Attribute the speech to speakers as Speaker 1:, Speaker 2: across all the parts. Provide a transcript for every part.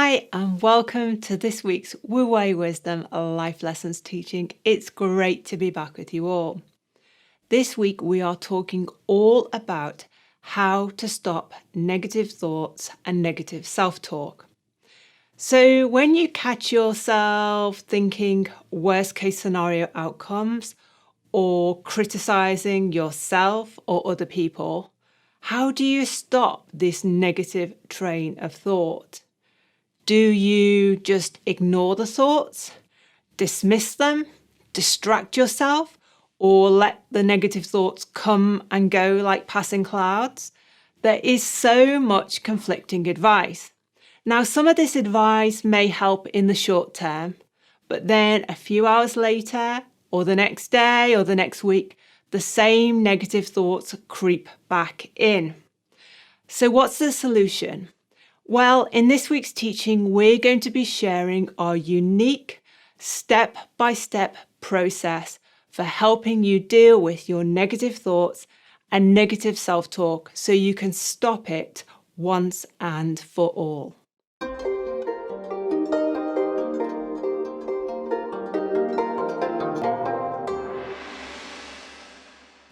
Speaker 1: Hi, and welcome to this week's Wu Wei Wisdom Life Lessons teaching. It's great to be back with you all. This week we are talking all about how to stop negative thoughts and negative self-talk. So when you catch yourself thinking worst case scenario outcomes or criticizing yourself or other people, how do you stop this negative train of thought? Do you just ignore the thoughts, dismiss them, distract yourself, or let the negative thoughts come and go like passing clouds? There is so much conflicting advice. Now, some of this advice may help in the short term, but then a few hours later, or the next day, or the next week, the same negative thoughts creep back in. So what's the solution? Well, in this week's teaching, we're going to be sharing our unique step-by-step process for helping you deal with your negative thoughts and negative self-talk so you can stop it once and for all.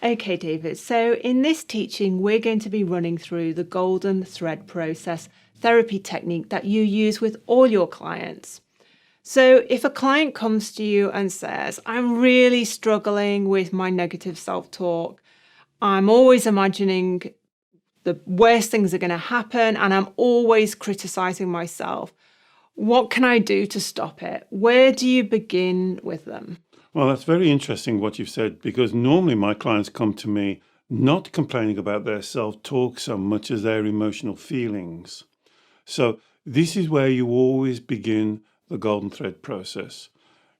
Speaker 1: Okay, David, so in this teaching, we're going to be running through the golden thread process therapy technique that you use with all your clients. So if a client comes to you and says, I'm really struggling with my negative self-talk, I'm always imagining the worst things are going to happen and I'm always criticizing myself, what can I do to stop it? Where do you begin with them?
Speaker 2: Well, that's very interesting what you've said, because normally my clients come to me not complaining about their self-talk so much as their emotional feelings. So this is where you always begin the golden thread process.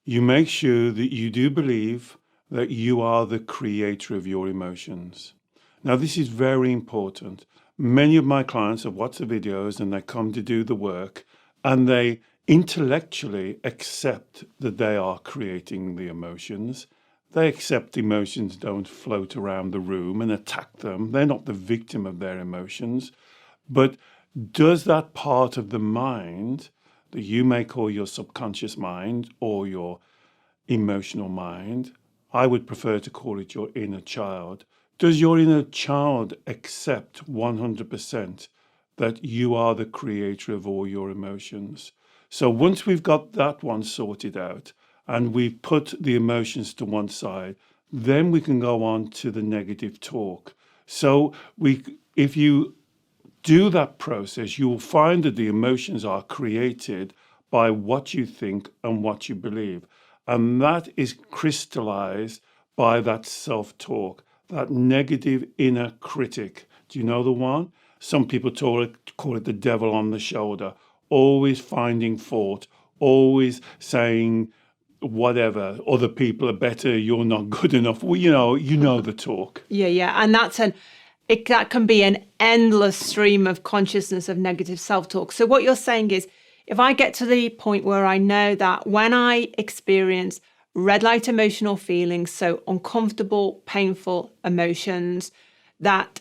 Speaker 2: You make sure that you do believe that you are the creator of your emotions. Now, this is very important. Many of my clients have watched the videos and they come to do the work and they intellectually accept that they are creating the emotions. They accept emotions don't float around the room and attack them. They're not the victim of their emotions. But does that part of the mind that you may call your subconscious mind or your emotional mind, I would prefer to call it your inner child, does your inner child accept 100% that you are the creator of all your emotions? So once we've got that one sorted out and we've put the emotions to one side, then we can go on to the negative talk. So if you do that process, you will find that the emotions are created by what you think and what you believe. And that is crystallized by that self-talk, that negative inner critic. Do you know the one? Some people call it the devil on the shoulder. Always finding fault, always saying whatever, other people are better, you're not good enough. Well, you know the talk.
Speaker 1: Yeah. And that can be an endless stream of consciousness of negative self-talk. So what you're saying is, if I get to the point where I know that when I experience red light emotional feelings, so uncomfortable, painful emotions, that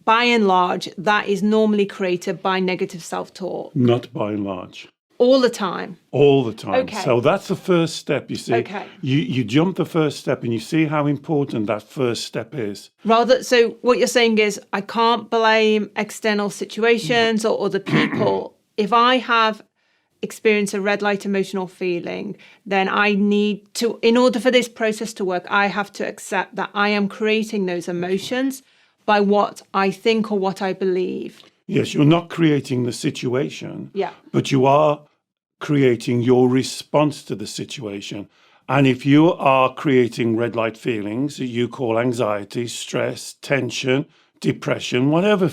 Speaker 1: by and large, that is normally created by negative self-talk.
Speaker 2: Not by and large.
Speaker 1: All the time.
Speaker 2: All the time.
Speaker 1: Okay.
Speaker 2: So that's the first step, you see.
Speaker 1: Okay.
Speaker 2: You jump the first step and you see how important that first step is.
Speaker 1: So what you're saying is I can't blame external situations or other people. If I have experienced a red light emotional feeling, then I need to, in order for this process to work, I have to accept that I am creating those emotions by what I think or what I believe.
Speaker 2: Yes, you're not creating the situation,
Speaker 1: Yeah.
Speaker 2: but you are creating your response to the situation. And if you are creating red light feelings that you call anxiety, stress, tension, depression, whatever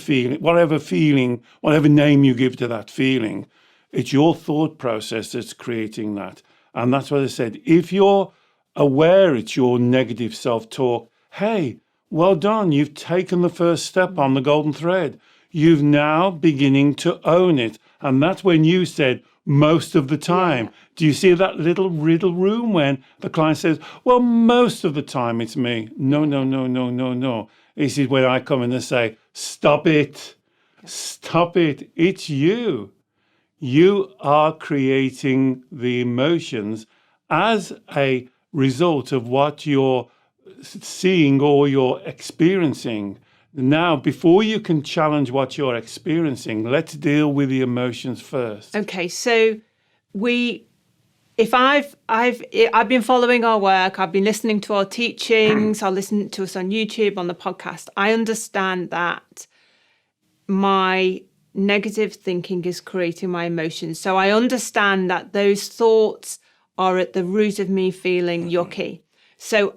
Speaker 2: name you give to that feeling, it's your thought process that's creating that. And that's what I said. If you're aware it's your negative self-talk, hey, well done. You've taken the first step on the golden thread. You've now beginning to own it. And that's when you said, most of the time. Yeah. Do you see that little riddle room when the client says, well, most of the time it's me? No. This is when I come in and say, stop it. Stop it. It's you. You are creating the emotions as a result of what you're seeing or you're experiencing. Now, before you can challenge what you're experiencing, let's deal with the emotions first.
Speaker 1: Okay, so if I've been following our work, I've been listening to our teachings, I listen to us on YouTube, on the podcast. I understand that my negative thinking is creating my emotions. So I understand that those thoughts are at the root of me feeling yucky. So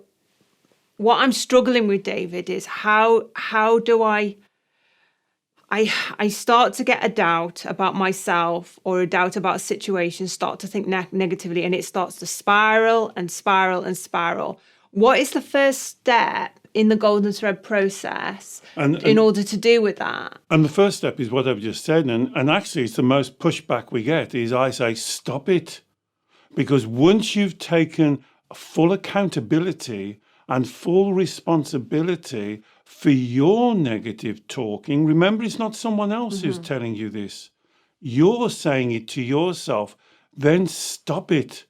Speaker 1: what I'm struggling with, David, is how do I start to get a doubt about myself or a doubt about a situation, start to think negatively, and it starts to spiral and spiral and spiral. What is the first step in the golden thread process in order to deal with that?
Speaker 2: And the first step is what I've just said. And actually, it's the most pushback we get is I say, stop it. Because once you've taken full accountability and full responsibility for your negative talking, remember, it's not someone else who's telling you this. You're saying it to yourself. Then stop it.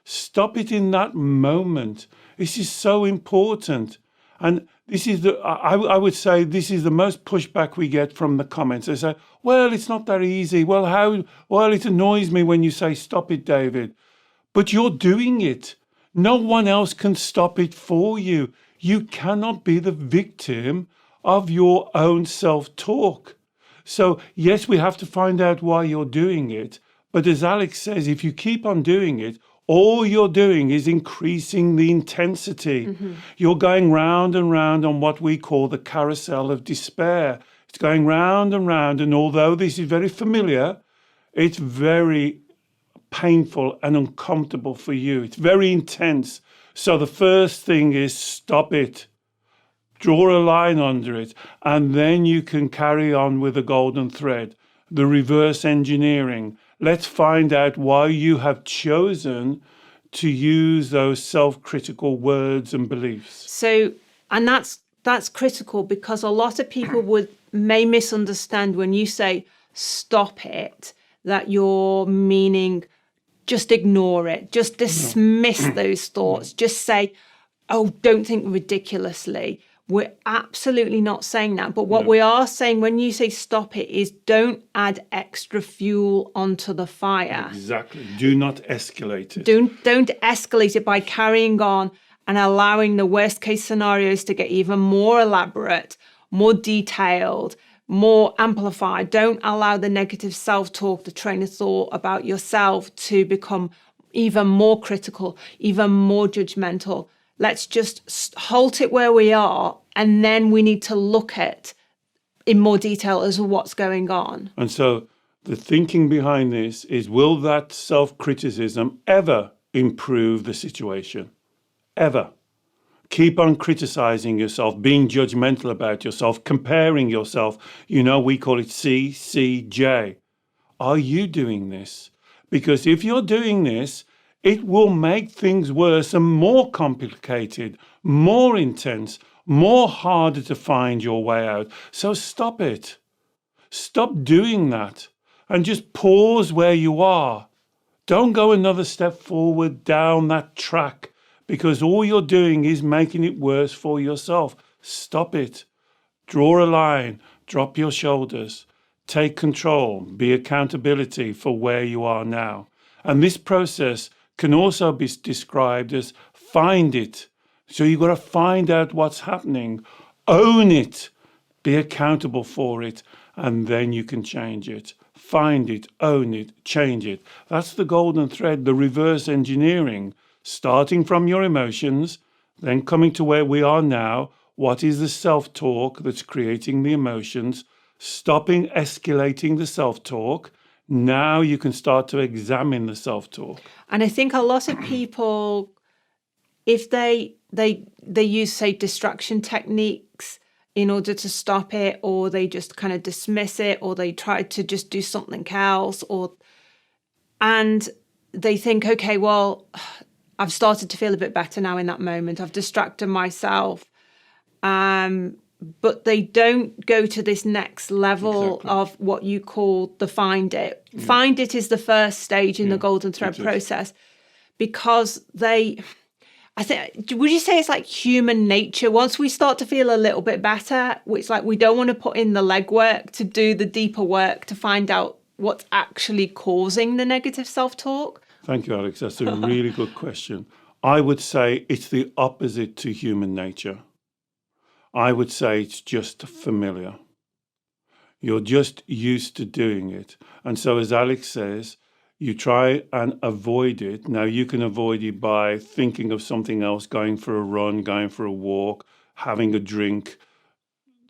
Speaker 2: Stop it in that moment. This is so important. And this is I would say this is the most pushback we get from the comments. They say, well, it's not that easy. Well, it annoys me when you say, stop it, David. But you're doing it. No one else can stop it for you. You cannot be the victim of your own self-talk. So, yes, we have to find out why you're doing it. But as Alex says, if you keep on doing it, all you're doing is increasing the intensity. You're going round and round on what we call the carousel of despair. It's going round and round. And although this is very familiar, it's very painful and uncomfortable for you. It's very intense. So the first thing is stop it. Draw a line under it. And then you can carry on with the golden thread, the reverse engineering. Let's find out why you have chosen to use those self-critical words and beliefs.
Speaker 1: So, and that's critical because a lot of people may misunderstand when you say stop it, that you're meaning just ignore it, just dismiss those thoughts, just say, oh, don't think ridiculously. We're absolutely not saying that. But what we are saying when you say stop it is don't add extra fuel onto the fire.
Speaker 2: Exactly. Do not escalate it.
Speaker 1: Don't escalate it by carrying on and allowing the worst case scenarios to get even more elaborate, more detailed, more amplified. Don't allow the negative self-talk, the train of thought about yourself to become even more critical, even more judgmental. Let's just halt it where we are, and then we need to look at in more detail as to what's going on.
Speaker 2: And so the thinking behind this is, will that self-criticism ever improve the situation? Ever? Keep on criticizing yourself, being judgmental about yourself, comparing yourself. You know, we call it CCJ. Are you doing this? Because if you're doing this, it will make things worse and more complicated, more intense, more harder to find your way out. So stop it. Stop doing that and just pause where you are. Don't go another step forward down that track because all you're doing is making it worse for yourself. Stop it. Draw a line. Drop your shoulders. Take control. Be accountability for where you are now. And this process can also be described as find it. So you've got to find out what's happening, own it, be accountable for it, and then you can change it. Find it, own it, change it. That's the golden thread, the reverse engineering, starting from your emotions, then coming to where we are now. What is the self-talk that's creating the emotions? Stopping escalating the self-talk. Now you can start to examine the self-talk.
Speaker 1: And I think a lot of people, if they use, say, distraction techniques in order to stop it, or they just kind of dismiss it, or they try to just do something else, and they think, okay, well, I've started to feel a bit better now in that moment. I've distracted myself. but they don't go to this next level
Speaker 2: Exactly.
Speaker 1: of what you call the find it.
Speaker 2: Yeah.
Speaker 1: Find it is the first stage in the
Speaker 2: Yeah,
Speaker 1: golden thread
Speaker 2: it is.
Speaker 1: process, because I think, would you say it's like human nature? Once we start to feel a little bit better, it's like we don't want to put in the legwork to do the deeper work to find out what's actually causing the negative self-talk.
Speaker 2: Thank you, Alex. That's a really good question. I would say it's the opposite to human nature. I would say it's just familiar. You're just used to doing it. And so, as Alex says, you try and avoid it. Now, you can avoid it by thinking of something else, going for a run, going for a walk, having a drink,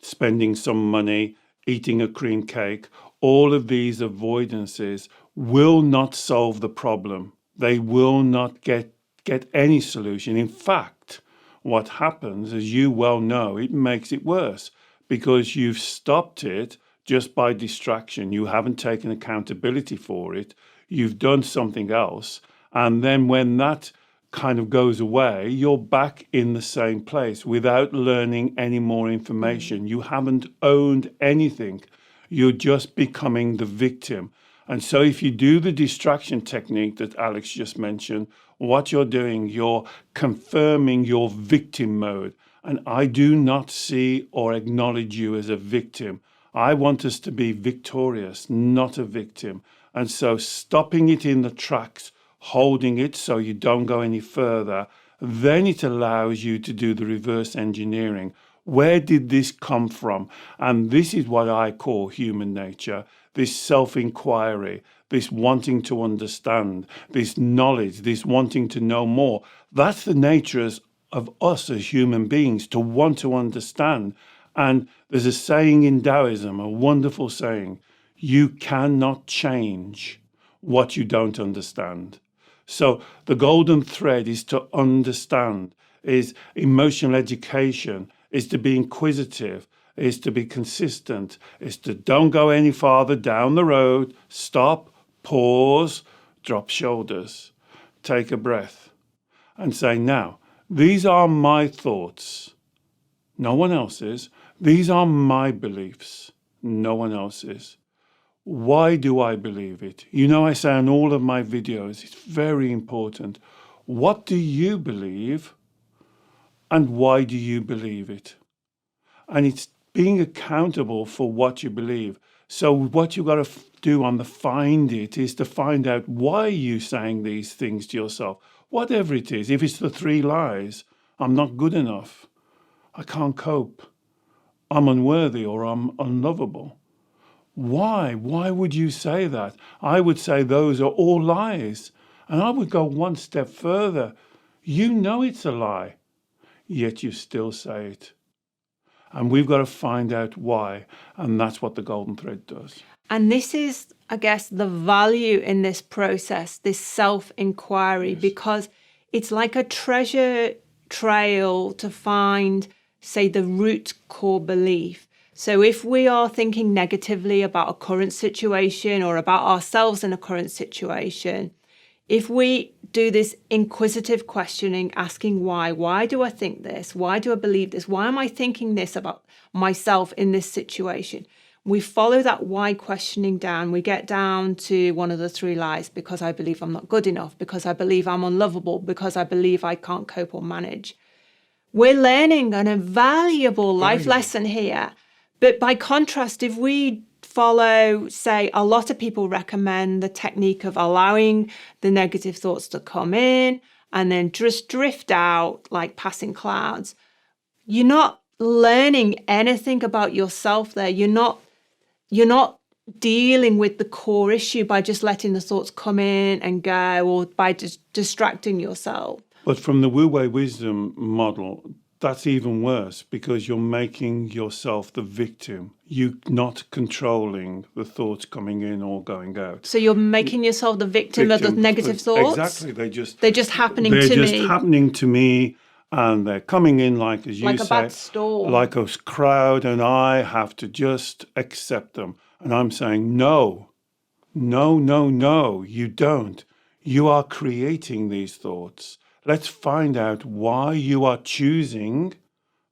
Speaker 2: spending some money, eating a cream cake. All of these avoidances will not solve the problem. They will not get any solution. In fact, what happens, as you well know, it makes it worse because you've stopped it just by distraction. You haven't taken accountability for it. You've done something else. And then when that kind of goes away, you're back in the same place without learning any more information. You haven't owned anything. You're just becoming the victim. And so if you do the distraction technique that Alex just mentioned, what you're doing, you're confirming your victim mode. And I do not see or acknowledge you as a victim. I want us to be victorious, not a victim. And so stopping it in the tracks, holding it so you don't go any further, then it allows you to do the reverse engineering. Where did this come from? And this is what I call human nature, this self-inquiry, this wanting to understand, this knowledge, this wanting to know more. That's the nature of us as human beings, to want to understand. And there's a saying in Taoism, a wonderful saying, you cannot change what you don't understand. So the golden thread is to understand, is emotional education, is to be inquisitive, is to be consistent, is to don't go any farther down the road, stop, pause, drop shoulders, take a breath and say, now, these are my thoughts, no one else's. These are my beliefs, no one else's. Why do I believe it? You know, I say in all of my videos, it's very important. What do you believe and why do you believe it? And it's being accountable for what you believe. So what you've got to do on the find it is to find out why you're saying these things to yourself, whatever it is. If it's the 3 lies, I'm not good enough, I can't cope, I'm unworthy, or I'm unlovable. Why? Why would you say that? I would say those are all lies. And I would go one step further. You know it's a lie, yet you still say it. And we've got to find out why. And that's what the golden thread does.
Speaker 1: And this is, I guess, the value in this process, this self-inquiry, because it's like a treasure trail to find, say, the root core belief. So if we are thinking negatively about a current situation or about ourselves in a current situation, if we do this inquisitive questioning, asking why do I think this? Why do I believe this? Why am I thinking this about myself in this situation? We follow that why questioning down. We get down to one of the 3 lies, because I believe I'm not good enough, because I believe I'm unlovable, because I believe I can't cope or manage. We're learning an invaluable life lesson here. But by contrast, if we follow, say, a lot of people recommend the technique of allowing the negative thoughts to come in and then just drift out like passing clouds, you're not learning anything about yourself there. You're not dealing with the core issue by just letting the thoughts come in and go, or by just distracting yourself.
Speaker 2: But from the Wu Wei wisdom model, that's even worse, because you're making yourself the victim. You're not controlling the thoughts coming in or going out.
Speaker 1: So you're making yourself the victim of the negative thoughts?
Speaker 2: Exactly. They're just
Speaker 1: happening to me.
Speaker 2: They're just happening to me, and they're coming in like, as you
Speaker 1: like
Speaker 2: say,
Speaker 1: a bad storm.
Speaker 2: like a crowd, and I have to just accept them. And I'm saying, no, you don't. You are creating these thoughts. Let's find out why you are choosing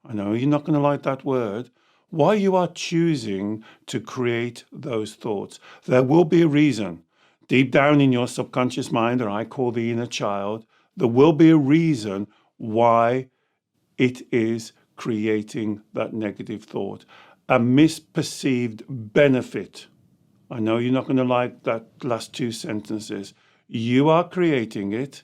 Speaker 2: I know you're not going to like that word. Why you are choosing to create those thoughts. There will be a reason. Deep down in your subconscious mind, or I call the inner child, there will be a reason why it is creating that negative thought. A misperceived benefit. I know you're not going to like that last two sentences. You are creating it.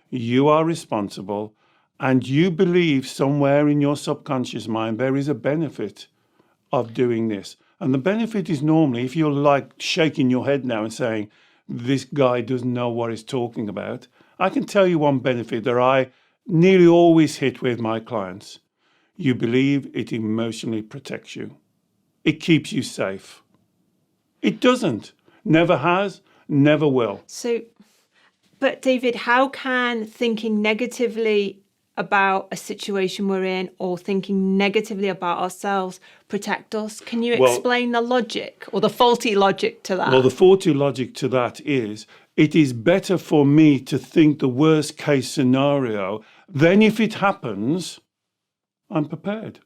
Speaker 2: You are responsible. And you believe somewhere in your subconscious mind there is a benefit of doing this. And the benefit is normally, if you're like shaking your head now and saying, this guy doesn't know what he's talking about, I can tell you one benefit that I nearly always hit with my clients. You believe it emotionally protects you. It keeps you safe. It doesn't. Never has, never will.
Speaker 1: So, but David, how can thinking negatively about a situation we're in or thinking negatively about ourselves protect us? Can you explain the logic or the faulty logic to that?
Speaker 2: Well, the faulty logic to that is it is better for me to think the worst case scenario. Then if it happens, I'm prepared.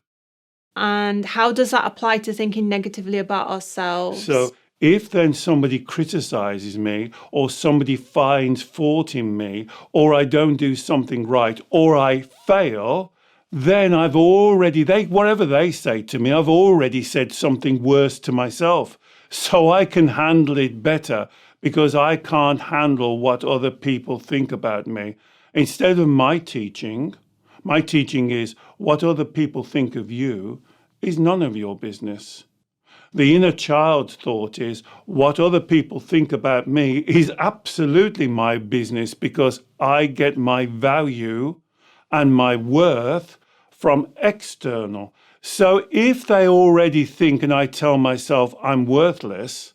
Speaker 1: And how does that apply to thinking negatively about ourselves?
Speaker 2: So if then somebody criticizes me or somebody finds fault in me or I don't do something right or I fail, then I've already, whatever they say to me, I've already said something worse to myself. So I can handle it better because I can't handle what other people think about me. Instead of my teaching is what other people think of you is none of your business. The inner child thought is what other people think about me is absolutely my business because I get my value and my worth from external. So if they already think and I tell myself I'm worthless,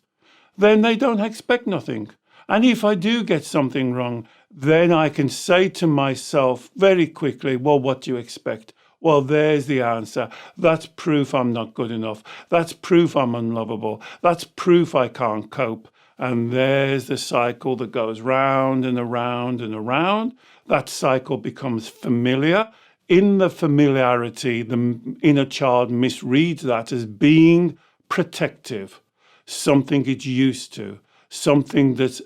Speaker 2: then they don't expect nothing. And if I do get something wrong, then I can say to myself very quickly, well, what do you expect? Well, there's the answer. That's proof I'm not good enough. That's proof I'm unlovable. That's proof I can't cope. And there's the cycle that goes round and around and around. That cycle becomes familiar. In the familiarity, the inner child misreads that as being protective, something it's used to, something that's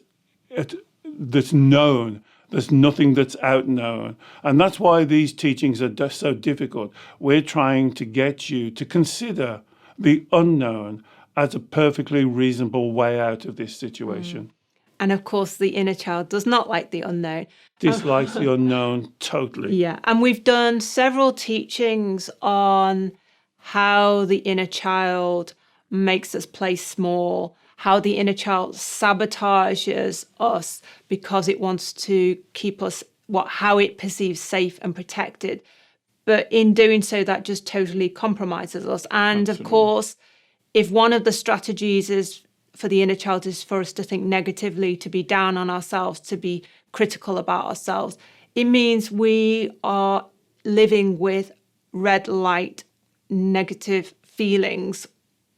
Speaker 2: known. There's nothing that's outknown. And that's why these teachings are so difficult. We're trying to get you to consider the unknown as a perfectly reasonable way out of this situation.
Speaker 1: And of course, the inner child does not like the unknown.
Speaker 2: Dislikes the unknown totally.
Speaker 1: Yeah. And we've done several teachings on how the inner child makes us play small, how the inner child sabotages us because it wants to keep us how it perceives safe and protected. But in doing so, that just totally compromises us. And
Speaker 2: Absolutely.
Speaker 1: Of course, if one of the strategies is for the inner child is for us to think negatively, to be down on ourselves, to be critical about ourselves, it means we are living with red light, negative feelings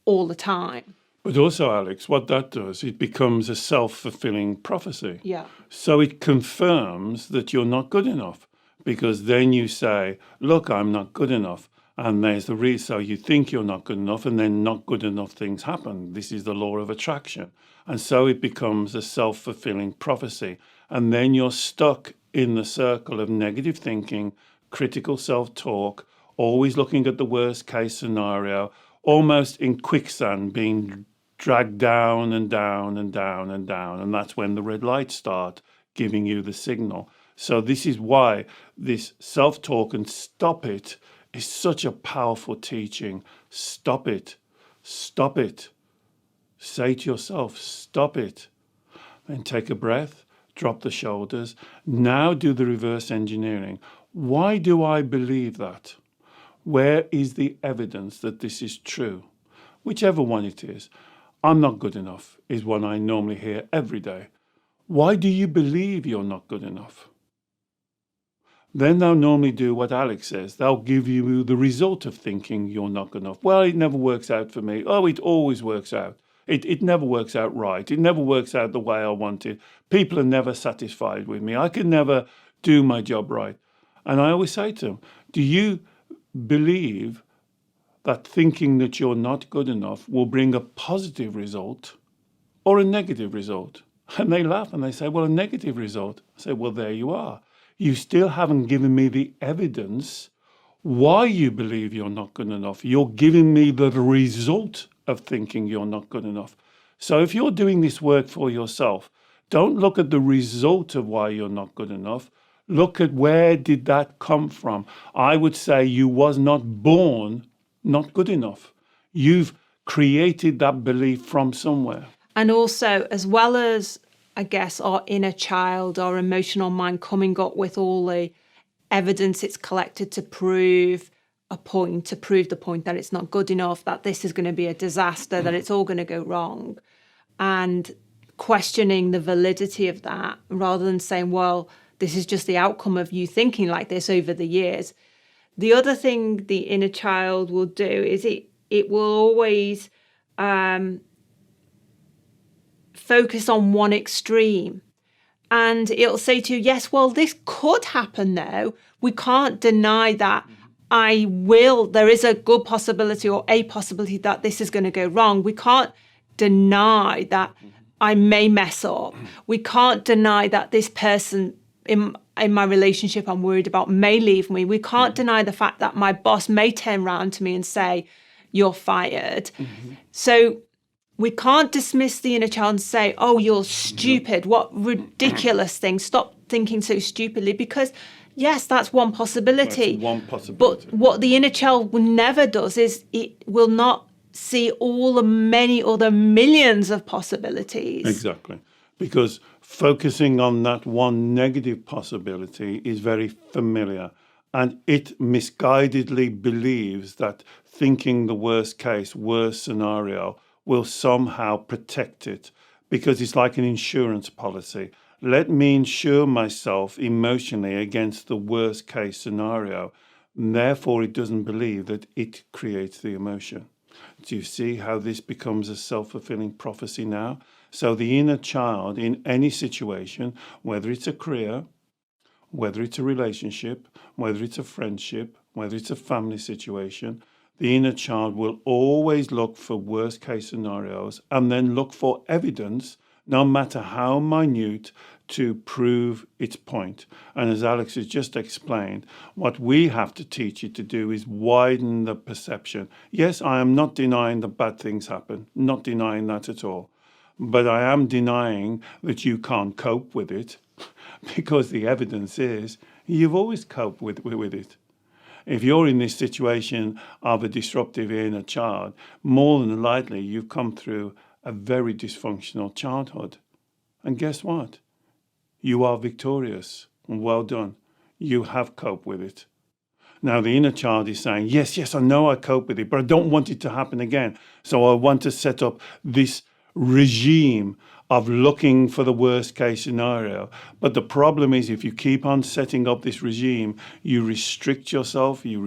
Speaker 1: all the time.
Speaker 2: But also, Alex, what that does, it becomes a self-fulfilling prophecy.
Speaker 1: Yeah.
Speaker 2: So it confirms that you're not good enough because then you say, look, I'm not good enough. And there's the reason. So you think you're not good enough and then not good enough things happen. This is the law of attraction. And so it becomes a self-fulfilling prophecy. And then you're stuck in the circle of negative thinking, critical self-talk, always looking at the worst case scenario, almost in quicksand, being dragged down and down and down and down. And that's when the red lights start giving you the signal. So this is why this self-talk and stop it is such a powerful teaching. Stop it. Stop it. Say to yourself, stop it. Then take a breath, drop the shoulders. Now do the reverse engineering. Why do I believe that? Where is the evidence that this is true? Whichever one it is. I'm not good enough is one I normally hear every day. Why do you believe you're not good enough? Then they'll normally do what Alex says. They'll give you the result of thinking you're not good enough. Well, it never works out for me. Oh, it always works out. It never works out right. It never works out the way I want it. People are never satisfied with me. I can never do my job right. And I always say to them, do you believe that thinking that you're not good enough will bring a positive result or a negative result. And they laugh and they say, well, a negative result. I say, well, there you are. You still haven't given me the evidence why you believe you're not good enough. You're giving me the result of thinking you're not good enough. So if you're doing this work for yourself, don't look at the result of why you're not good enough. Look at where did that come from. I would say you was not born not good enough. You've created that belief from somewhere.
Speaker 1: And also, as well as, I guess, our inner child, our emotional mind coming up with all the evidence it's collected to prove a point, to prove the point that it's not good enough, that this is going to be a disaster, that it's all going to go wrong. And questioning the validity of that rather than saying, well, this is just the outcome of you thinking like this over the years. The other thing the inner child will do is it will always focus on one extreme. And it'll say to you, yes, well, this could happen now. We can't deny that there is a good possibility or a possibility that this is going to go wrong. We can't deny that I may mess up. We can't deny that this person in my relationship I'm worried about may leave me. We can't deny the fact that my boss may turn around to me and say, you're fired. So we can't dismiss the inner child and say, oh, you're stupid. What ridiculous thing. Stop thinking so stupidly, because yes, that's one possibility.
Speaker 2: That's one possibility.
Speaker 1: But what the inner child never does is it will not see all the many other millions of possibilities.
Speaker 2: Exactly. Because focusing on that one negative possibility is very familiar, and it misguidedly believes that thinking the worst case, worst scenario will somehow protect it, because it's like an insurance policy. Let me insure myself emotionally against the worst case scenario, and therefore it doesn't believe that it creates the emotion. Do you see how this becomes a self-fulfilling prophecy now? So the inner child in any situation, whether it's a career, whether it's a relationship, whether it's a friendship, whether it's a family situation, the inner child will always look for worst case scenarios and then look for evidence, no matter how minute, to prove its point. And as Alex has just explained, what we have to teach you to do is widen the perception. Yes, I am not denying that bad things happen, not denying that at all. But I am denying that you can't cope with it, because the evidence is you've always coped with it. If you're in this situation of a disruptive inner child, more than likely you've come through a very dysfunctional childhood. And guess what? You are victorious. Well done. You have coped with it. Now the inner child is saying, yes, I know I cope with it, but I don't want it to happen again. So I want to set up this regime of looking for the worst case scenario. But the problem is, if you keep on setting up this regime, you restrict yourself until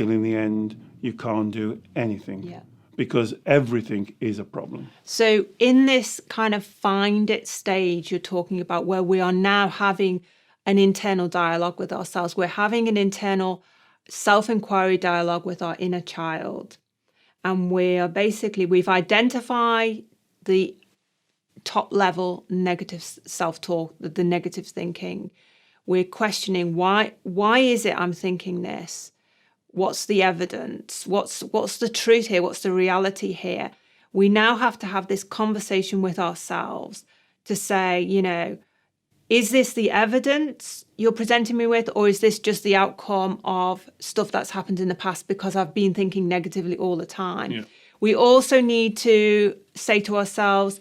Speaker 2: in the end you can't do anything.
Speaker 1: Yeah.
Speaker 2: Because everything is a problem.
Speaker 1: So in this kind of find it stage you're talking about, where we are now having an internal dialogue with ourselves, we're having an internal self-inquiry dialogue with our inner child. And we've identified the top level negative self-talk, the negative thinking. We're questioning why is it I'm thinking this? What's the evidence? What's the truth here? What's the reality here? We now have to have this conversation with ourselves to say, is this the evidence you're presenting me with, or is this just the outcome of stuff that's happened in the past because I've been thinking negatively all the time? Yeah. We also need to say to ourselves,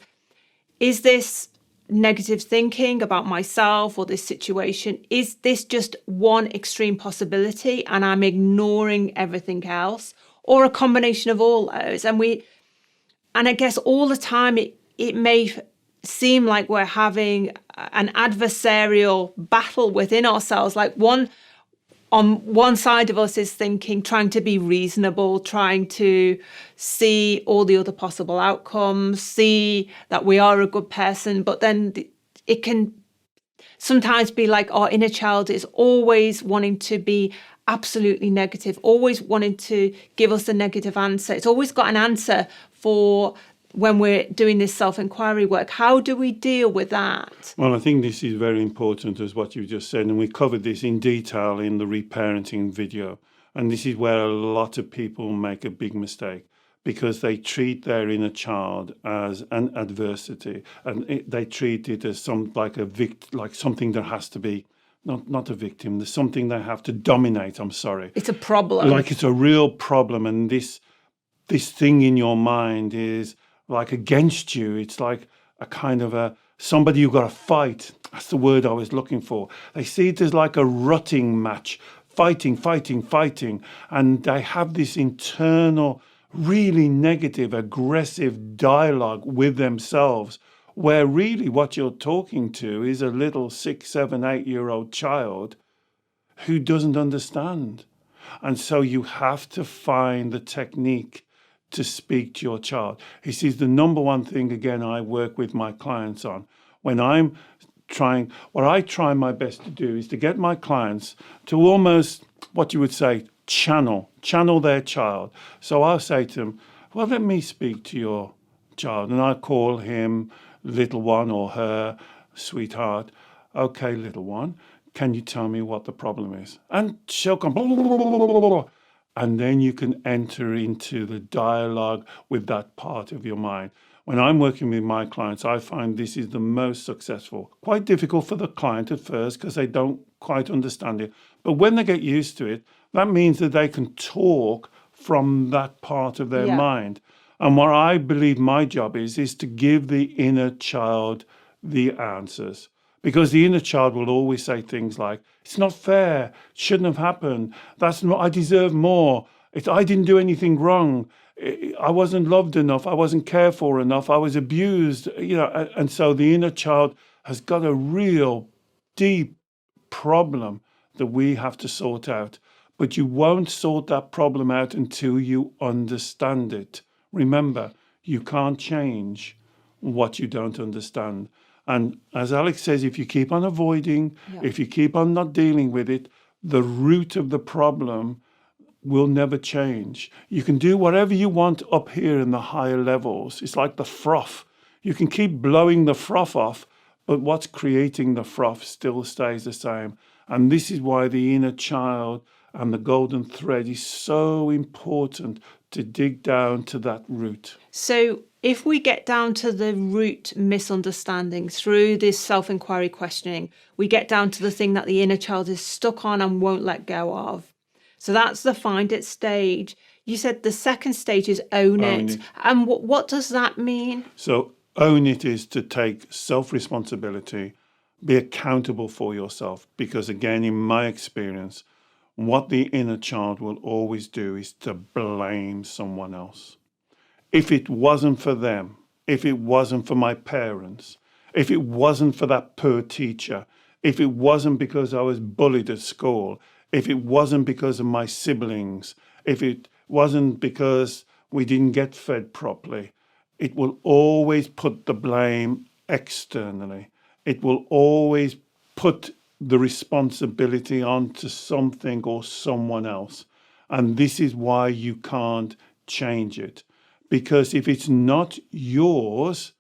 Speaker 1: is this negative thinking about myself or this situation, is this just one extreme possibility and I'm ignoring everything else, or a combination of all those? And I guess all the time it may seem like we're having an adversarial battle within ourselves. Like on one side of us is trying to be reasonable, trying to see all the other possible outcomes, see that we are a good person, but then it can Sometimes be like our inner child is always wanting to be absolutely negative, always wanting to give us a negative answer. It's always got an answer for when we're doing this self-inquiry work. How do we deal with that?
Speaker 2: Well, I think this is very important as what you just said, and we covered this in detail in the reparenting video. And this is where a lot of people make a big mistake, because they treat their inner child as an adversity, and they treat it as like something that has to be not a victim. There's something they have to dominate. I'm sorry.
Speaker 1: It's a problem.
Speaker 2: Like it's a real problem, and this thing in your mind is like against you. It's like a kind of somebody you've got to fight. That's the word I was looking for. They see it as like a rutting match, fighting, and they have this internal, really negative, aggressive dialogue with themselves, where really what you're talking to is a little 6, 7, 8-year-old child who doesn't understand. And so you have to find the technique to speak to your child. This is the number one thing, again, I work with my clients on. When I'm trying, what I try my best to do is to get my clients to almost, what you would say, channel their child. So I'll say to them, well, let me speak to your child. And I call him little one or her sweetheart. Okay, little one, can you tell me what the problem is? And she'll come, blah, blah, blah, blah, blah, blah. And then you can enter into the dialogue with that part of your mind. When I'm working with my clients, I find this is the most successful. Quite difficult for the client at first because they don't quite understand it. But when they get used to it, that means that they can talk from that part of their mind. And what I believe my job is to give the inner child the answers. Because the inner child will always say things like, it's not fair, it shouldn't have happened, that's not, I deserve more, I didn't do anything wrong, I wasn't loved enough, I wasn't cared for enough, I was abused, and so the inner child has got a real deep problem that we have to sort out. But you won't sort that problem out until you understand it. Remember, you can't change what you don't understand. And as Alex says, if you keep on avoiding, if you keep on not dealing with it, the root of the problem will never change. You can do whatever you want up here in the higher levels. It's like the froth. You can keep blowing the froth off, but what's creating the froth still stays the same. And this is why the inner child and the golden thread is so important, to dig down to that root.
Speaker 1: So if we get down to the root misunderstanding through this self-inquiry questioning, we get down to the thing that the inner child is stuck on and won't let go of. So that's the find it stage. You said the second stage is own it. And what does that mean?
Speaker 2: So own it is to take self-responsibility, be accountable for yourself. Because again, in my experience, what the inner child will always do is to blame someone else. If it wasn't for them, if it wasn't for my parents, if it wasn't for that poor teacher, if it wasn't because I was bullied at school, if it wasn't because of my siblings, if it wasn't because we didn't get fed properly, it will always put the blame externally. It will always put the responsibility onto something or someone else. And this is why you can't change it. Because if it's not yours,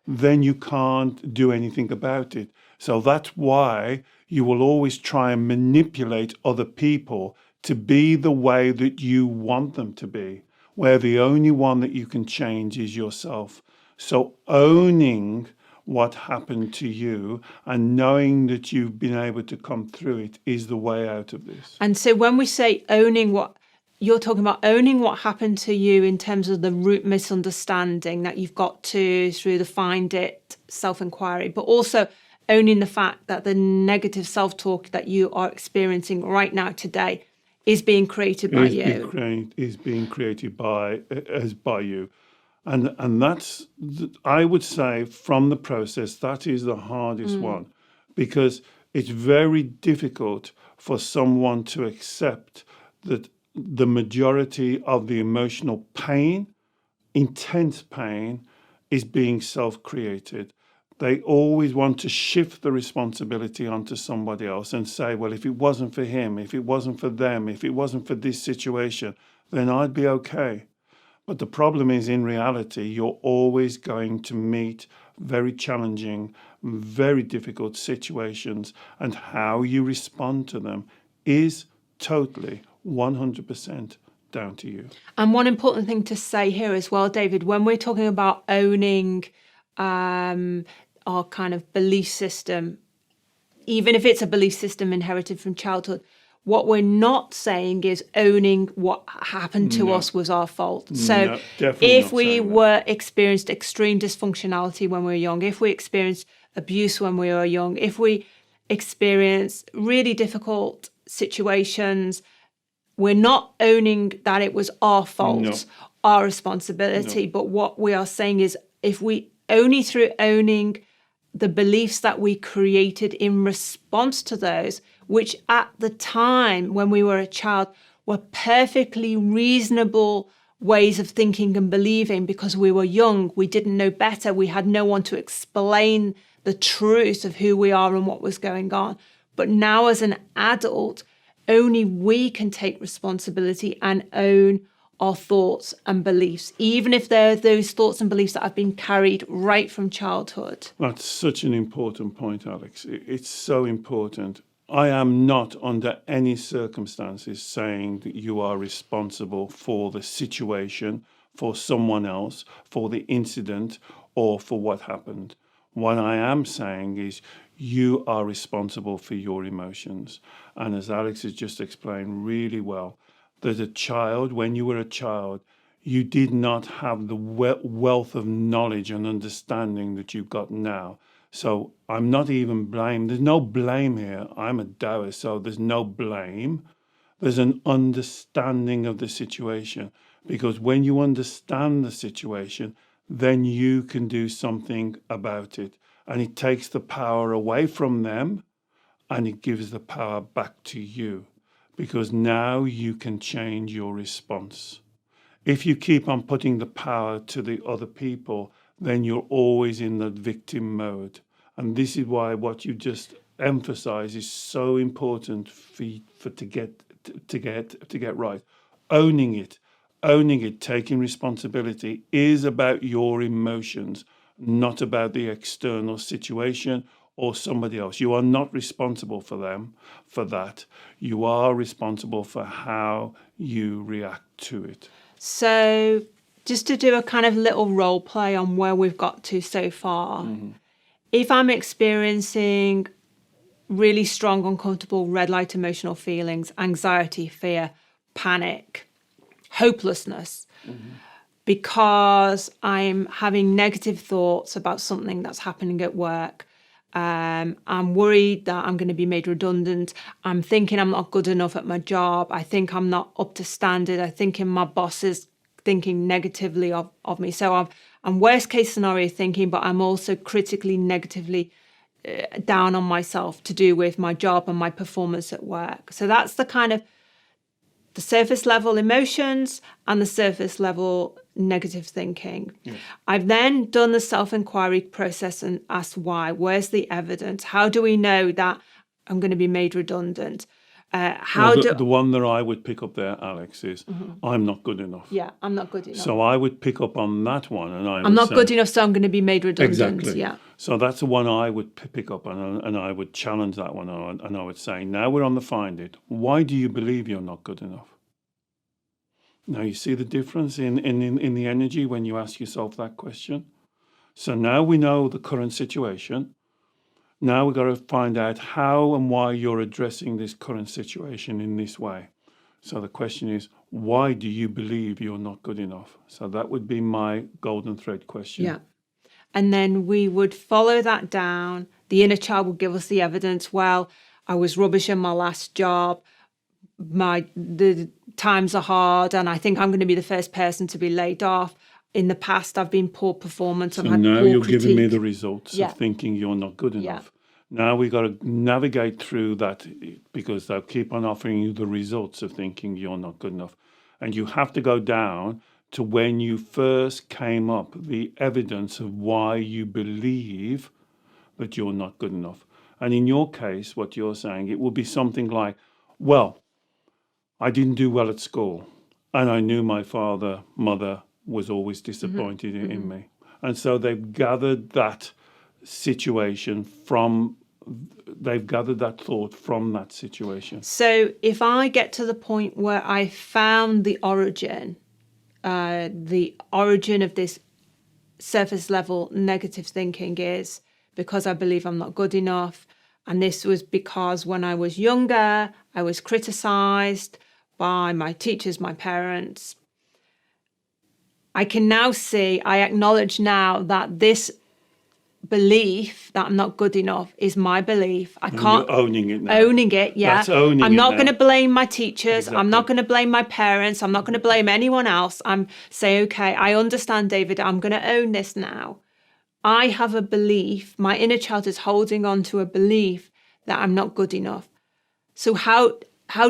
Speaker 2: then you can't do anything about it. So that's why you will always try and manipulate other people to be the way that you want them to be, where the only one that you can change is yourself. So owning what happened to you and knowing that you've been able to come through it is the way out of this.
Speaker 1: And so when we say owning what, you're talking about owning what happened to you in terms of the root misunderstanding that you've got to through the find it self-inquiry, but also owning the fact that the negative self-talk that you are experiencing right now today is being created by you.
Speaker 2: Is being created by you. And that's, I would say, from the process, that is the hardest one, because it's very difficult for someone to accept that the majority of the emotional pain, intense pain, is being self-created. They always want to shift the responsibility onto somebody else and say, well, if it wasn't for him, if it wasn't for them, if it wasn't for this situation, then I'd be okay. But the problem is, in reality, you're always going to meet very challenging, very difficult situations, and how you respond to them is totally 100% down to you.
Speaker 1: And one important thing to say here as well, David, when we're talking about owning our kind of belief system, even if it's a belief system inherited from childhood, what we're not saying is owning what happened to us was our fault. So if we were experienced extreme dysfunctionality when we were young, if we experienced abuse when we were young, if we experienced really difficult situations, we're not owning that it was our fault, our responsibility. But what we are saying is, if we only through owning the beliefs that we created in response to those, which at the time when we were a child were perfectly reasonable ways of thinking and believing, because we were young, we didn't know better, we had no one to explain the truth of who we are and what was going on. But now as an adult, only we can take responsibility and own our thoughts and beliefs, even if they're those thoughts and beliefs that have been carried right from childhood.
Speaker 2: That's such an important point, Alex. It's so important. I am not under any circumstances saying that you are responsible for the situation, for someone else, for the incident, or for what happened. What I am saying is you are responsible for your emotions. And as Alex has just explained really well, that a child, when you were a child, you did not have the wealth of knowledge and understanding that you've got now. So I'm not even blamed. There's no blame here. I'm a Taoist, so there's no blame. There's an understanding of the situation. Because when you understand the situation, then you can do something about it. And it takes the power away from them and it gives the power back to you. Because now you can change your response. If you keep on putting the power to the other people, then you're always in the victim mode. And this is why what you just emphasize is so important to get right. Owning it, taking responsibility is about your emotions, not about the external situation or somebody else. You are not responsible for them, for that. You are responsible for how you react to it.
Speaker 1: So just to do a kind of little role play on where we've got to so far, if I'm experiencing really strong, uncomfortable red light emotional feelings, anxiety, fear, panic, hopelessness, because I'm having negative thoughts about something that's happening at work, I'm worried that I'm going to be made redundant. I'm thinking I'm not good enough at my job. I think I'm not up to standard. I think my boss is thinking negatively of me. So I'm worst case scenario thinking, but I'm also critically negatively down on myself to do with my job and my performance at work. So that's the kind of the surface level emotions and the surface level negative thinking. I've then done the self-inquiry process and asked why. Where's the evidence? How do we know that I'm going to be made redundant?
Speaker 2: The one that I would pick up there, Alex, is I'm not good enough.
Speaker 1: Yeah, I'm not good enough.
Speaker 2: So I would pick up on that one, and
Speaker 1: I'm not good enough, so I'm going to be made redundant.
Speaker 2: Exactly.
Speaker 1: Yeah.
Speaker 2: So that's the one I would pick up on, and I would challenge that one, and I would say, now we're on the find it. Why do you believe you're not good enough? Now you see the difference in the energy when you ask yourself that question. So now we know the current situation. Now we've got to find out how and why you're addressing this current situation in this way. So the question is, why do you believe you're not good enough? So that would be my golden thread question.
Speaker 1: Yeah. And then we would follow that down. The inner child would give us the evidence. Well, I was rubbish in my last job. The times are hard, and I think I'm going to be the first person to be laid off. In the past, I've been poor performance.
Speaker 2: So now you're giving me the results of thinking you're not good enough. Now we've got to navigate through that, because they'll keep on offering you the results of thinking you're not good enough. And you have to go down to when you first came up, the evidence of why you believe that you're not good enough. And in your case, what you're saying, it will be something like, well, I didn't do well at school, and I knew my mother was always disappointed in me. And so they've gathered that situation they've gathered that thought from that situation.
Speaker 1: So if I get to the point where I found the origin of this surface level negative thinking is because I believe I'm not good enough. And this was because when I was younger, I was criticized by my teachers, my parents. I acknowledge now that this belief that I'm not good enough is my belief. I can't.
Speaker 2: You're owning it now.
Speaker 1: Owning it, yeah.
Speaker 2: That's owning
Speaker 1: I'm
Speaker 2: it
Speaker 1: not
Speaker 2: now.
Speaker 1: going to blame my teachers.
Speaker 2: Exactly.
Speaker 1: I'm not going to blame my parents. I'm not going to blame anyone else. I'm saying, okay, I understand, David. I'm going to own this now. I have a belief. My inner child is holding on to a belief that I'm not good enough. So how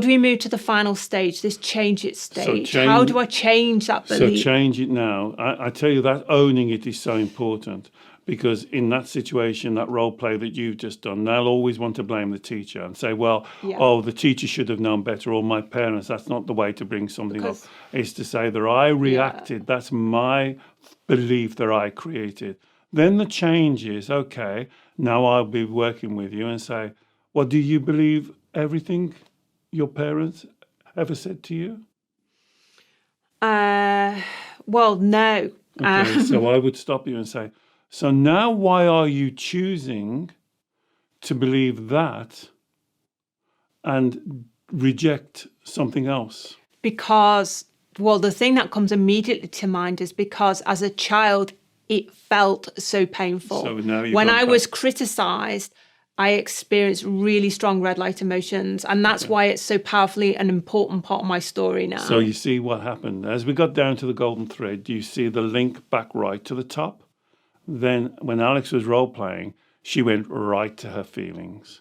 Speaker 1: do we move to the final stage, this change it stage? How do I change that belief?
Speaker 2: So change it now. I tell you that owning it is so important, because in that situation, that role play that you've just done, they'll always want to blame the teacher and say, well, the teacher should have known better, or my parents. That's not the way to bring something up. It's to say that I reacted. Yeah. That's my belief that I created. Then the change is, okay, now I'll be working with you and say, well, do you believe everything your parents ever said to you?
Speaker 1: Well, no.
Speaker 2: Okay, so I would stop you and say, so now why are you choosing to believe that and reject something else?
Speaker 1: Because, well, the thing that comes immediately to mind is because as a child, it felt so painful.
Speaker 2: So now
Speaker 1: when I was criticized, I experienced really strong red light emotions. And that's why it's so powerfully an important part of my story now.
Speaker 2: So you see what happened. As we got down to the golden thread, you see the link back right to the top. Then when Alex was role-playing, she went right to her feelings.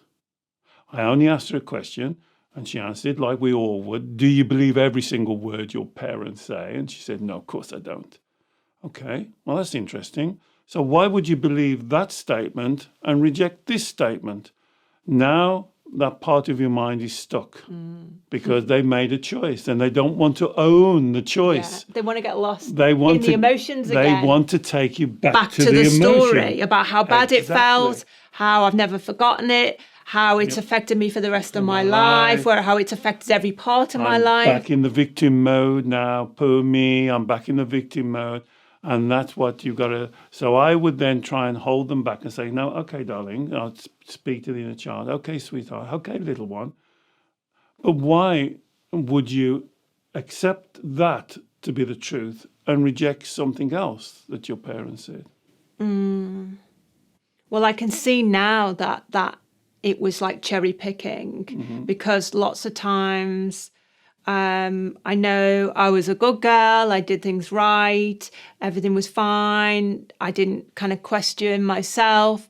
Speaker 2: I only asked her a question, and she answered like we all would. Do you believe every single word your parents say? And she said, no, of course I don't. Okay, well, that's interesting. So why would you believe that statement and reject this statement? Now that part of your mind is stuck because they made a choice and they don't want to own the choice.
Speaker 1: Yeah, they want to get lost in
Speaker 2: the
Speaker 1: emotions again.
Speaker 2: They want to take you back to
Speaker 1: the
Speaker 2: emotion.
Speaker 1: story about how bad it felt, how I've never forgotten it, how it's affected me for the rest of my life, or how it's affected every part of my life.
Speaker 2: I'm back in the victim mode now. Poor me, I'm back in the victim mode. And that's what you've got to... So I would then try and hold them back and say, no, okay, darling, I'll speak to the inner child. Okay, sweetheart. Okay, little one. But why would you accept that to be the truth and reject something else that your parents said?
Speaker 1: Well, I can see now that it was like cherry picking because lots of times... I know I was a good girl. I did things right. Everything was fine. I didn't kind of question myself.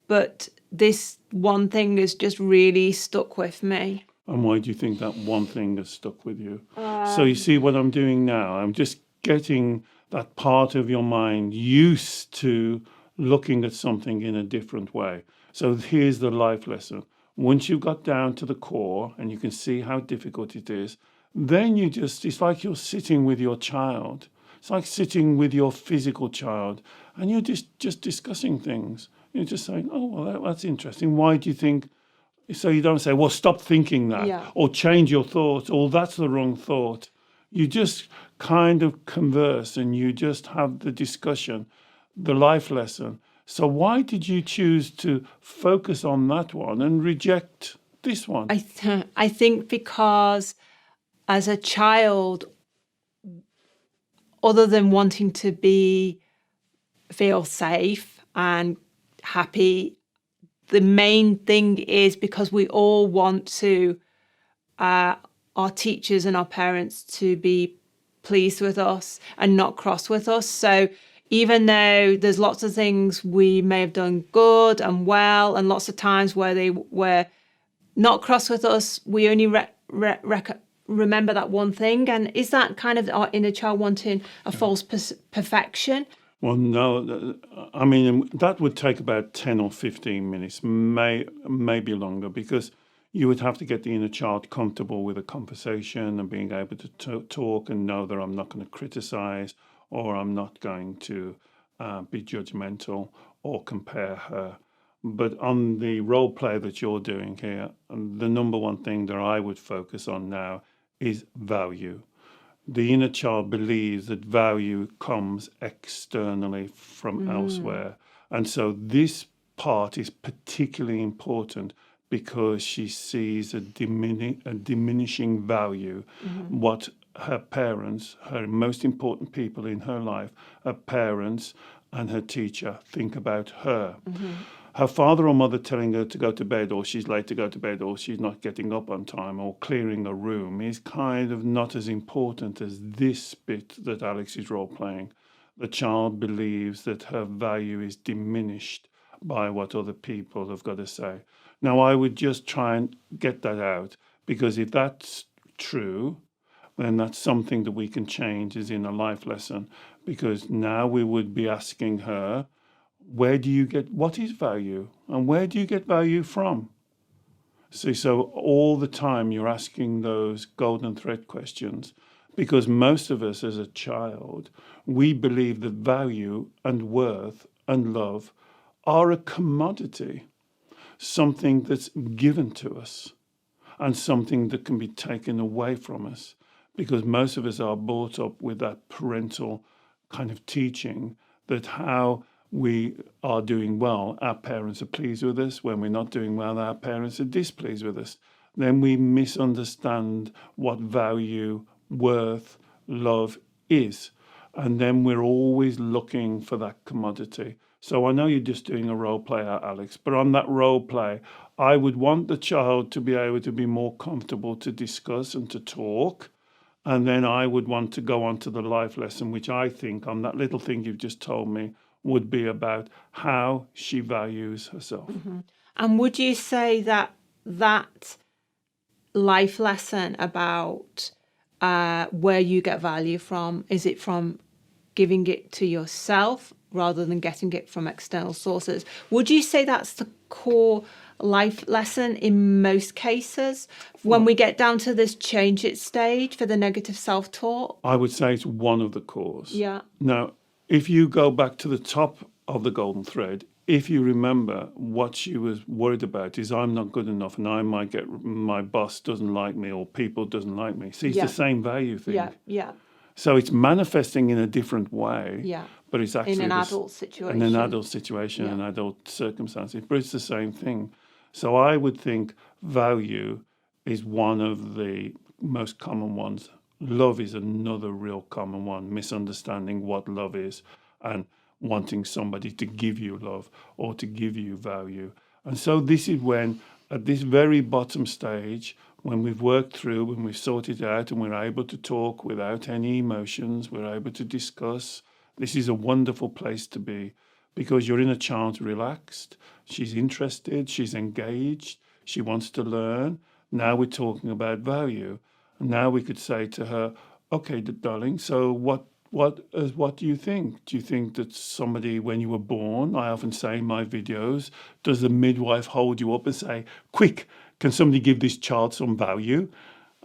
Speaker 1: But this one thing has just really stuck with me.
Speaker 2: And why do you think that one thing has stuck with you? So you see what I'm doing now? I'm just getting that part of your mind used to looking at something in a different way. So here's the life lesson. Once you've got down to the core and you can see how difficult it is, then it's like you're sitting with your child. It's like sitting with your physical child and you're just discussing things. You're just saying, oh, well, that's interesting. Why do you think? So you don't say, well, stop thinking that or change your thoughts, or that's the wrong thought. You just kind of converse and you just have the discussion, the life lesson. So why did you choose to focus on that one and reject this one?
Speaker 1: I think because as a child, other than wanting to feel safe and happy, the main thing is because we all want to, our teachers and our parents to be pleased with us and not cross with us. So even though there's lots of things we may have done good and well, and lots of times where they were not cross with us, we only remember that one thing. And is that kind of our inner child wanting a false perfection?
Speaker 2: Well, no, I mean, that would take about 10 or 15 minutes, maybe longer, because you would have to get the inner child comfortable with a conversation and being able to talk and know that I'm not going to criticize or I'm not going to be judgmental or compare her. But on the role play that you're doing here, the number one thing that I would focus on now is value. The inner child believes that value comes externally from elsewhere. And so this part is particularly important because she sees a diminishing value, what her parents, her most important people in her life, her parents and her teacher think about her. Her father or mother telling her to go to bed, or she's late to go to bed, or she's not getting up on time, or clearing a room is kind of not as important as this bit that Alex is role playing. The child believes that her value is diminished by what other people have got to say. Now, I would just try and get that out, because if that's true, then that's something that we can change as in a life lesson, because now we would be asking her, what is value and where do you get value from? See, so all the time you're asking those golden thread questions, because most of us as a child, we believe that value and worth and love are a commodity, something that's given to us and something that can be taken away from us, because most of us are brought up with that parental kind of teaching that how we are doing well, our parents are pleased with us. When we're not doing well, our parents are displeased with us. Then we misunderstand what value, worth, love is. And then we're always looking for that commodity. So I know you're just doing a role play, Alex, but on that role play, I would want the child to be able to be more comfortable to discuss and to talk. And then I would want to go on to the life lesson, which I think on that little thing you've just told me would be about how she values herself.
Speaker 1: And would you say that that life lesson about where you get value from, is it from giving it to yourself rather than getting it from external sources? Would you say that's the core life lesson in most cases when we get down to this change it stage for the negative self-talk?
Speaker 2: I would say it's one of the cores.
Speaker 1: Yeah.
Speaker 2: Now, if you go back to the top of the golden thread, if you remember what she was worried about is I'm not good enough and I might get, my boss doesn't like me or people doesn't like me. See, it's the same value thing.
Speaker 1: Yeah.
Speaker 2: So it's manifesting in a different way.
Speaker 1: Yeah.
Speaker 2: But it's actually
Speaker 1: in an adult situation.
Speaker 2: In an adult situation, an adult circumstances. But it's the same thing. So I would think value is one of the most common ones. Love is another real common one, misunderstanding what love is and wanting somebody to give you love or to give you value. And so this is when, at this very bottom stage, when we've worked through, when we've sorted it out and we're able to talk without any emotions, we're able to discuss, this is a wonderful place to be, because your inner child's relaxed, she's interested, she's engaged, she wants to learn. Now we're talking about value. Now we could say to her, okay, darling, so what do you think? Do you think that somebody, when you were born, I often say in my videos, does the midwife hold you up and say, quick, can somebody give this child some value?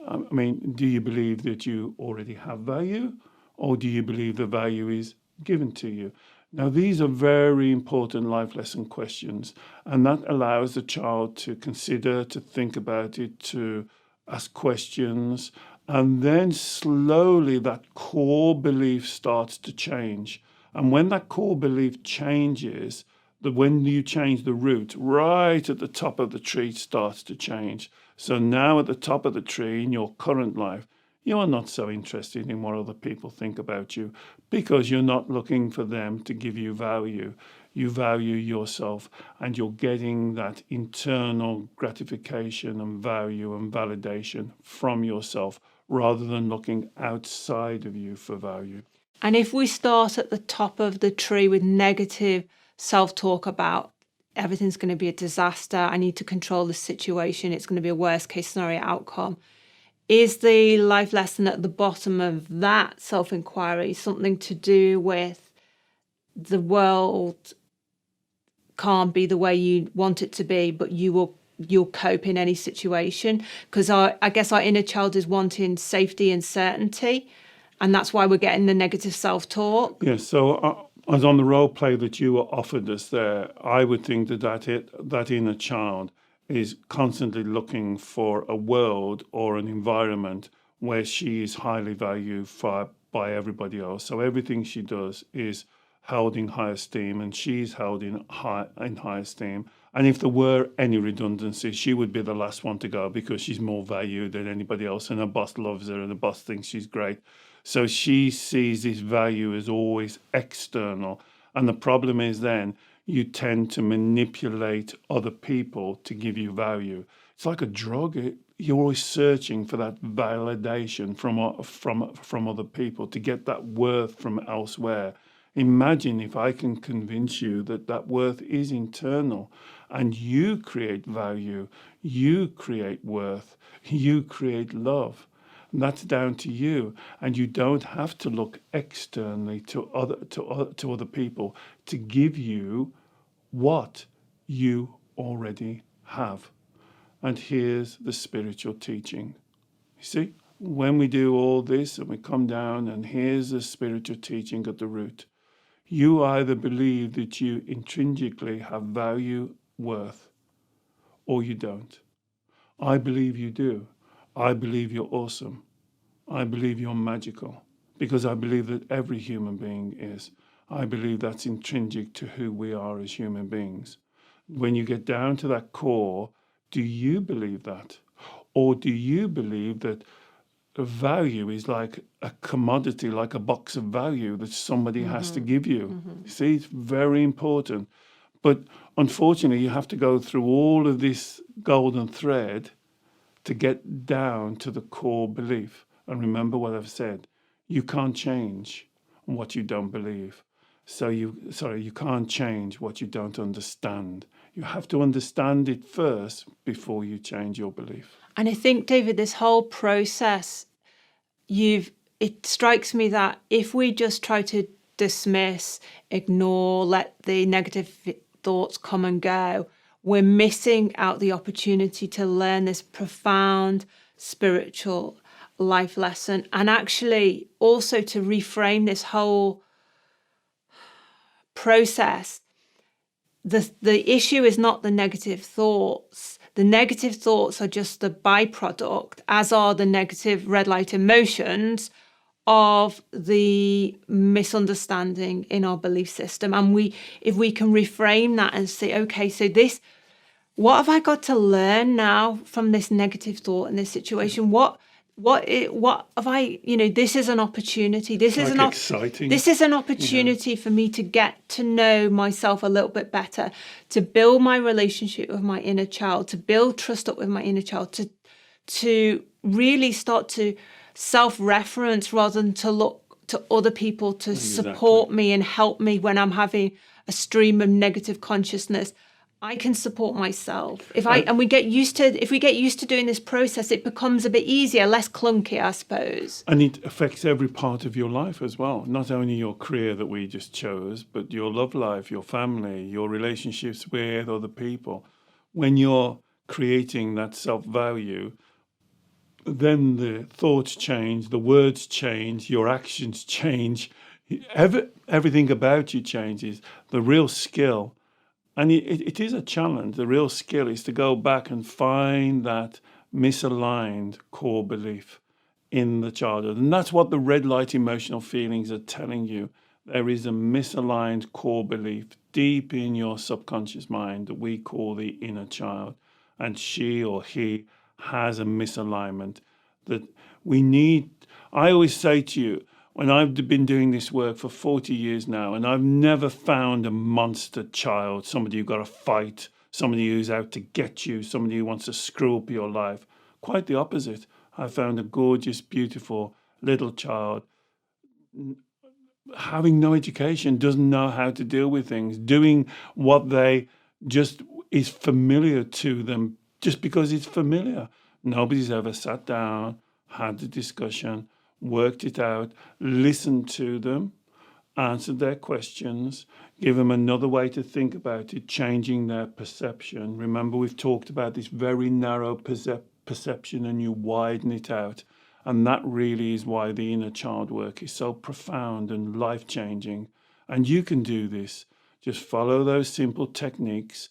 Speaker 2: I mean, do you believe that you already have value? Or do you believe the value is given to you? Now, these are very important life lesson questions, and that allows the child to consider, to think about it, to ask questions, and then slowly that core belief starts to change. And when that core belief changes, when you change the root, right at the top of the tree starts to change. So now at the top of the tree in your current life, you are not so interested in what other people think about you because you're not looking for them to give you value. You value yourself and you're getting that internal gratification and value and validation from yourself rather than looking outside of you for value.
Speaker 1: And if we start at the top of the tree with negative self-talk about everything's going to be a disaster, I need to control the situation, it's going to be a worst case scenario outcome, is the life lesson at the bottom of that self-inquiry something to do with the world can't be the way you want it to be, but you'll cope in any situation. Because I guess our inner child is wanting safety and certainty, and that's why we're getting the negative self-talk.
Speaker 2: Yes, so as on the role play that you were offered us there, I would think that inner child is constantly looking for a world or an environment where she is highly valued by everybody else. So everything she does is held in high esteem, and she's held in high esteem. And if there were any redundancy, she would be the last one to go because she's more valued than anybody else, and her boss loves her, and the boss thinks she's great. So she sees this value as always external. And the problem is then you tend to manipulate other people to give you value. It's like a drug. You're always searching for that validation from other people to get that worth from elsewhere. Imagine if I can convince you that worth is internal, and you create value, you create worth, you create love. And that's down to you, and you don't have to look externally to other people to give you what you already have. And here's the spiritual teaching. You see, when we do all this and we come down, and here's the spiritual teaching at the root. You either believe that you intrinsically have value, worth, or you don't. I believe you do. I believe you're awesome. I believe you're magical, because I believe that every human being is. I believe that's intrinsic to who we are as human beings. When you get down to that core, do you believe that? Or do you believe that value is like a commodity, like a box of value that somebody has to give you? See, it's very important. But unfortunately, you have to go through all of this golden thread to get down to the core belief. And remember what I've said, you can't change what you don't believe. So you can't change what you don't understand. You have to understand it first before you change your belief.
Speaker 1: And I think, David, this whole process, it strikes me that if we just try to dismiss, ignore, let the negative thoughts come and go, we're missing out the opportunity to learn this profound spiritual life lesson, and actually also to reframe this whole process. The issue is not the negative thoughts. The negative thoughts are just the byproduct, as are the negative red light emotions of the misunderstanding in our belief system. And if we can reframe that and say, okay, so what have I got to learn now from this negative thought in this situation? What have I, this is an opportunity. This is
Speaker 2: exciting.
Speaker 1: This is an opportunity for me to get to know myself a little bit better, to build my relationship with my inner child, to build trust up with my inner child, to really start to self-reference rather than to look to other people to support me and help me when I'm having a stream of negative consciousness. I can support myself. If we get used to doing this process, it becomes a bit easier, less clunky, I suppose.
Speaker 2: And it affects every part of your life as well. Not only your career that we just chose, but your love life, your family, your relationships with other people. When you're creating that self-value, then the thoughts change, the words change, your actions change. Everything about you changes. The real skill, and it is a challenge, the real skill is to go back and find that misaligned core belief in the childhood. And that's what the red light emotional feelings are telling you. There is a misaligned core belief deep in your subconscious mind that we call the inner child. And she or he has a misalignment that we need. I always say to you, when I've been doing this work for 40 years now, and I've never found a monster child, somebody you've got to fight, somebody who's out to get you, somebody who wants to screw up your life. Quite the opposite. I found a gorgeous, beautiful little child, having no education, doesn't know how to deal with things, doing what they just is familiar to them just because it's familiar. Nobody's ever sat down, had the discussion, worked it out, listened to them, answered their questions, give them another way to think about it, changing their perception. Remember, we've talked about this very narrow perception, and you widen it out. And that really is why the inner child work is so profound and life-changing. And you can do this. Just follow those simple techniques.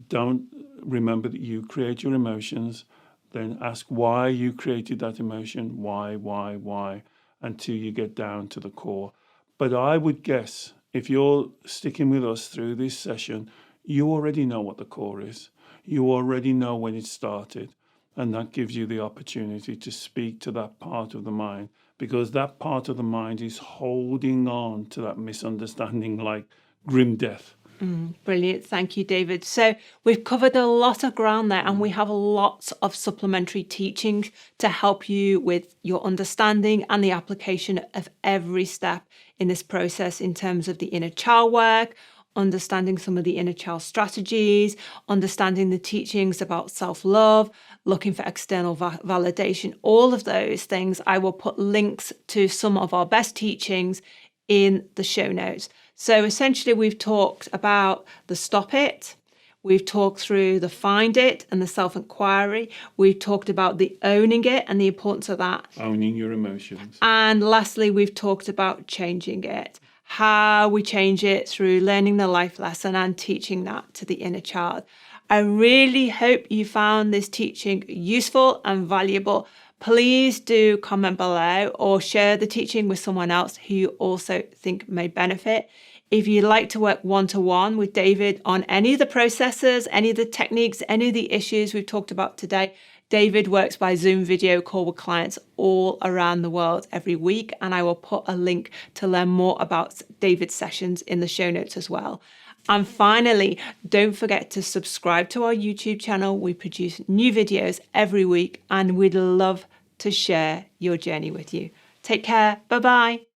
Speaker 2: Don't remember that you create your emotions. Then ask why you created that emotion. Why, until you get down to the core. But I would guess, if you're sticking with us through this session, you already know what the core is. You already know when it started. And that gives you the opportunity to speak to that part of the mind, because that part of the mind is holding on to that misunderstanding like grim death.
Speaker 1: Brilliant. Thank you, David. So we've covered a lot of ground there, and we have lots of supplementary teaching to help you with your understanding and the application of every step in this process in terms of the inner child work, understanding some of the inner child strategies, understanding the teachings about self-love, looking for external validation, all of those things. I will put links to some of our best teachings in the show notes. So essentially, we've talked about the stop it. We've talked through the find it and the self-inquiry. We've talked about the owning it and the importance of that.
Speaker 2: Owning your emotions.
Speaker 1: And lastly, we've talked about changing it. How we change it through learning the life lesson and teaching that to the inner child. I really hope you found this teaching useful and valuable. Please do comment below or share the teaching with someone else who you also think may benefit. If you'd like to work one-to-one with David on any of the processes, any of the techniques, any of the issues we've talked about today, David works by Zoom video call with clients all around the world every week, and I will put a link to learn more about David's sessions in the show notes as well. And finally, don't forget to subscribe to our YouTube channel. We produce new videos every week, and we'd love to share your journey with you. Take care. Bye-bye.